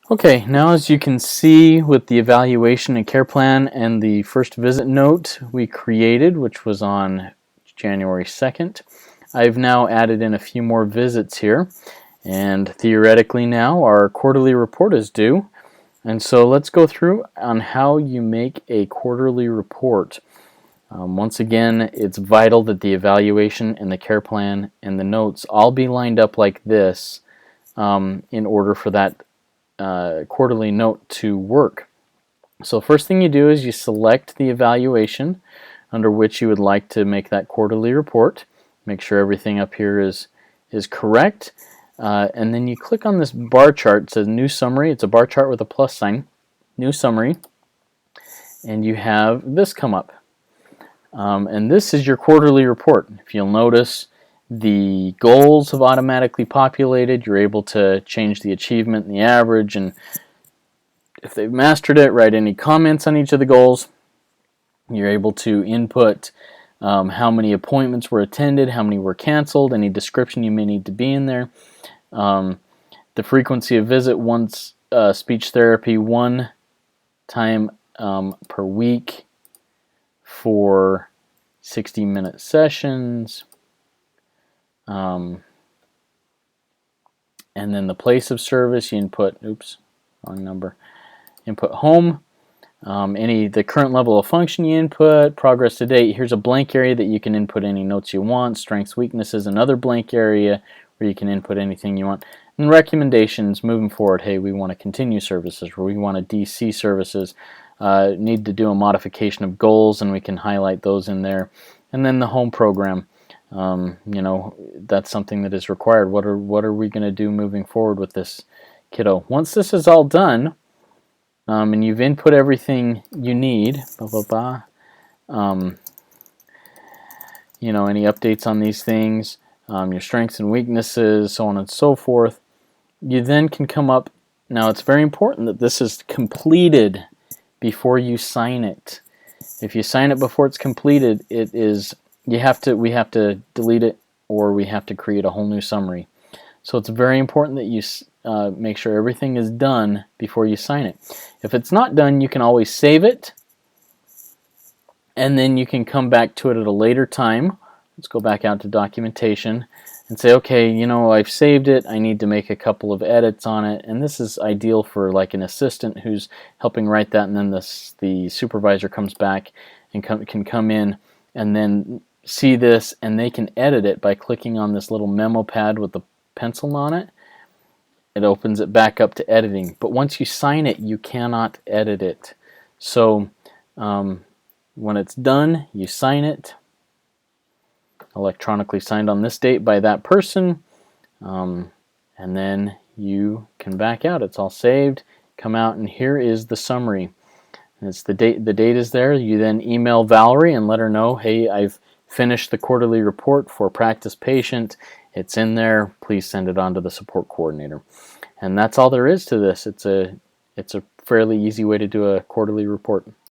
Okay, now as you can see with the evaluation and care plan and the first visit note we created, which was on January 2nd, I've now added in a few more visits here, and theoretically now our quarterly report is due. And so let's go through on how you make a quarterly report. Once again, it's vital that the evaluation and the care plan and the notes all be lined up like this in order for that quarterly note to work. So first thing you do is you select the evaluation under which you would like to make that quarterly report. Make sure everything up here is correct. And then you click on this bar chart. It says New Summary. It's a bar chart with a plus sign. New Summary. And you have this come up. And this is your quarterly report. If you'll notice, the goals have automatically populated. You're able to change the achievement and the average, and if they've mastered it, write any comments on each of the goals. You're able to input how many appointments were attended, how many were canceled, any description you may need to be in there. The frequency of visit, once speech therapy, one time per week for 60-minute sessions. And then the place of service, you input, oops, wrong number, input home, the current level of function you input, progress to date. Here's a blank area that you can input any notes you want, strengths, weaknesses, another blank area where you can input anything you want. And recommendations moving forward, hey, we want to continue services, or we want to DC services, need to do a modification of goals, and we can highlight those in there. And then the home program. That's something that is required. What are we going to do moving forward with this kiddo? Once this is all done, and you've input everything you need, any updates on these things, your strengths and weaknesses, so on and so forth, you then can come up. Now it's very important that this is completed before you sign it. If you sign it before it's completed, we have to delete it, or we have to create a whole new summary. So it's very important that you make sure everything is done before you sign it. If it's not done, you can always save it, and then you can come back to it at a later time. Let's go back out to documentation and say, okay, I've saved it. I need to make a couple of edits on it, and this is ideal for like an assistant who's helping write that, and then the supervisor comes back and can come in and then see this, and they can edit it by clicking on this little memo pad with the pencil on it. It opens it back up to editing. But once you sign it, you cannot edit it. So when it's done, you sign it, electronically signed on this date by that person, and then you can back out. It's all saved, come out, and here is the summary. And it's the date is there. You then email Valerie and let her know, hey, I've finished the quarterly report for practice patient. It's in there. Please send it on to the support coordinator. And that's all there is to this. It's a fairly easy way to do a quarterly report.